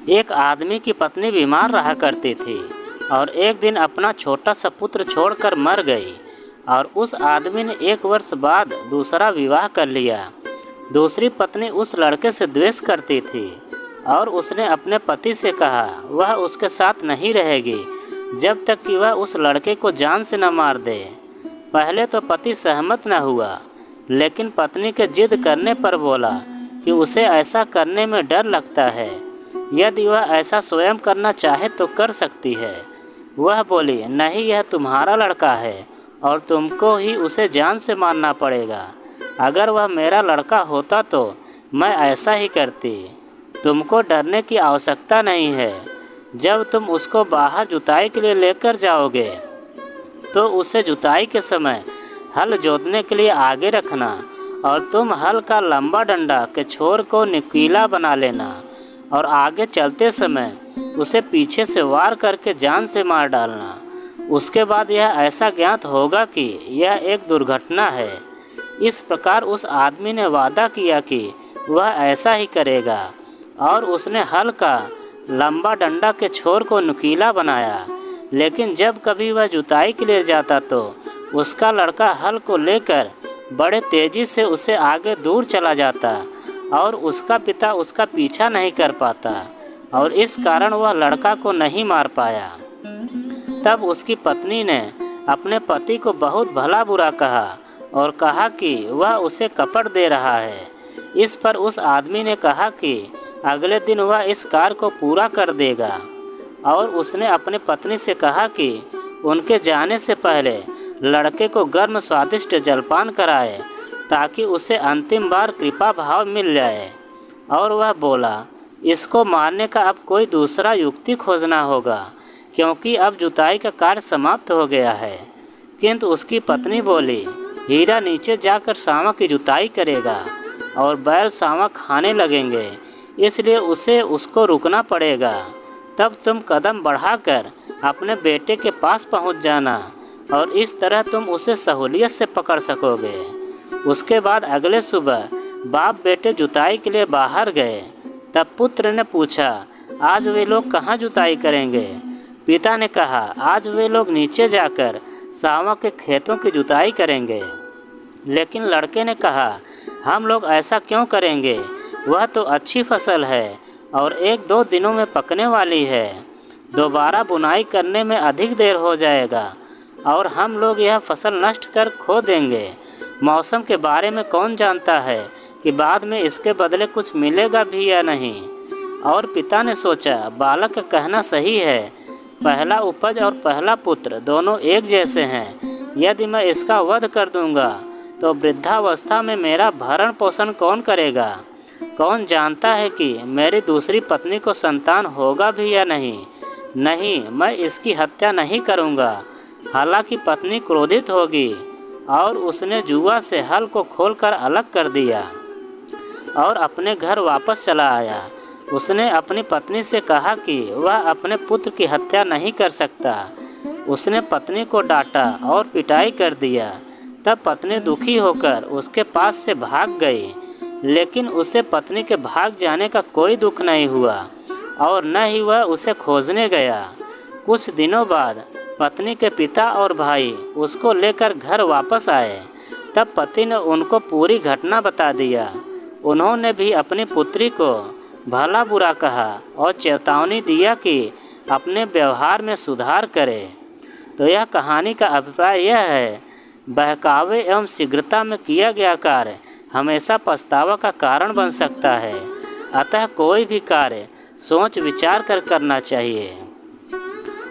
एक आदमी की पत्नी बीमार रहा करती थी और एक दिन अपना छोटा सा पुत्र छोड़कर मर गई और उस आदमी ने 1 वर्ष बाद दूसरा विवाह कर लिया। दूसरी पत्नी उस लड़के से द्वेष करती थी और उसने अपने पति से कहा वह उसके साथ नहीं रहेगी जब तक कि वह उस लड़के को जान से न मार दे। पहले तो पति सहमत न हुआ, लेकिन पत्नी के जिद करने पर बोला कि उसे ऐसा करने में डर लगता है। यदि वह ऐसा स्वयं करना चाहे तो कर सकती है। वह बोली, नहीं, यह तुम्हारा लड़का है और तुमको ही उसे जान से मारना पड़ेगा। अगर वह मेरा लड़का होता तो मैं ऐसा ही करती। तुमको डरने की आवश्यकता नहीं है। जब तुम उसको बाहर जुताई के लिए लेकर जाओगे तो उसे जुताई के समय हल जोतने के लिए आगे रखना और तुम हल का लंबा डंडा के छोर को नुकीला बना लेना और आगे चलते समय उसे पीछे से वार करके जान से मार डालना। उसके बाद यह ऐसा ज्ञात होगा कि यह एक दुर्घटना है। इस प्रकार उस आदमी ने वादा किया कि वह ऐसा ही करेगा और उसने हल का लंबा डंडा के छोर को नुकीला बनाया। लेकिन जब कभी वह जुताई के लिए जाता तो उसका लड़का हल को लेकर बड़े तेजी से उसे आगे दूर चला जाता और उसका पिता उसका पीछा नहीं कर पाता और इस कारण वह लड़का को नहीं मार पाया। तब उसकी पत्नी ने अपने पति को बहुत भला बुरा कहा और कहा कि वह उसे कपट दे रहा है। इस पर उस आदमी ने कहा कि अगले दिन वह इस कार्य को पूरा कर देगा और उसने अपने पत्नी से कहा कि उनके जाने से पहले लड़के को गर्म स्वादिष्ट जलपान कराए ताकि उसे अंतिम बार कृपा भाव मिल जाए। और वह बोला, इसको मारने का अब कोई दूसरा युक्ति खोजना होगा क्योंकि अब जुताई का कार्य समाप्त हो गया है। किंतु उसकी पत्नी बोली, हीरा नीचे जाकर सांवा की जुताई करेगा और बैल सांवा खाने लगेंगे, इसलिए उसे उसको रुकना पड़ेगा। तब तुम कदम बढ़ाकर अपने बेटे के पास पहुंच जाना और इस तरह तुम उसे सहूलियत से पकड़ सकोगे। उसके बाद अगले सुबह बाप बेटे जुताई के लिए बाहर गए। तब पुत्र ने पूछा, आज वे लोग कहाँ जुताई करेंगे? पिता ने कहा, आज वे लोग नीचे जाकर सांवा के खेतों की जुताई करेंगे। लेकिन लड़के ने कहा, हम लोग ऐसा क्यों करेंगे? वह तो अच्छी फसल है और 1-2 दिनों में पकने वाली है। दोबारा बुनाई करने में अधिक देर हो जाएगा और हम लोग यह फसल नष्ट कर खो देंगे। मौसम के बारे में कौन जानता है कि बाद में इसके बदले कुछ मिलेगा भी या नहीं। और पिता ने सोचा, बालक का कहना सही है। पहला उपज और पहला पुत्र दोनों एक जैसे हैं। यदि मैं इसका वध कर दूंगा तो वृद्धावस्था में मेरा भरण पोषण कौन करेगा? कौन जानता है कि मेरी दूसरी पत्नी को संतान होगा भी या नहीं। नहीं, मैं इसकी हत्या नहीं करूंगा। हालांकि पत्नी क्रोधित होगी और उसने जुआ से हल को खोलकर अलग कर दिया और अपने घर वापस चला आया। उसने अपनी पत्नी से कहा कि वह अपने पुत्र की हत्या नहीं कर सकता। उसने पत्नी को डांटा और पिटाई कर दिया। तब पत्नी दुखी होकर उसके पास से भाग गई, लेकिन उसे पत्नी के भाग जाने का कोई दुख नहीं हुआ और न ही वह उसे खोजने गया। कुछ दिनों बाद पत्नी के पिता और भाई उसको लेकर घर वापस आए। तब पति ने उनको पूरी घटना बता दिया। उन्होंने भी अपनी पुत्री को भला बुरा कहा और चेतावनी दिया कि अपने व्यवहार में सुधार करे। तो यह कहानी का अभिप्राय यह है, बहकावे एवं शीघ्रता में किया गया कार्य हमेशा पछतावा का कारण बन सकता है। अतः कोई भी कार्य सोच विचार कर करना चाहिए।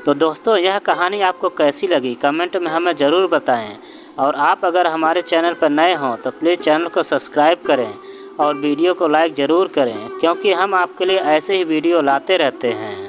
तो दोस्तों, यह कहानी आपको कैसी लगी कमेंट में हमें ज़रूर बताएं। और आप अगर हमारे चैनल पर नए हों तो प्लीज़ चैनल को सब्सक्राइब करें और वीडियो को लाइक ज़रूर करें, क्योंकि हम आपके लिए ऐसे ही वीडियो लाते रहते हैं।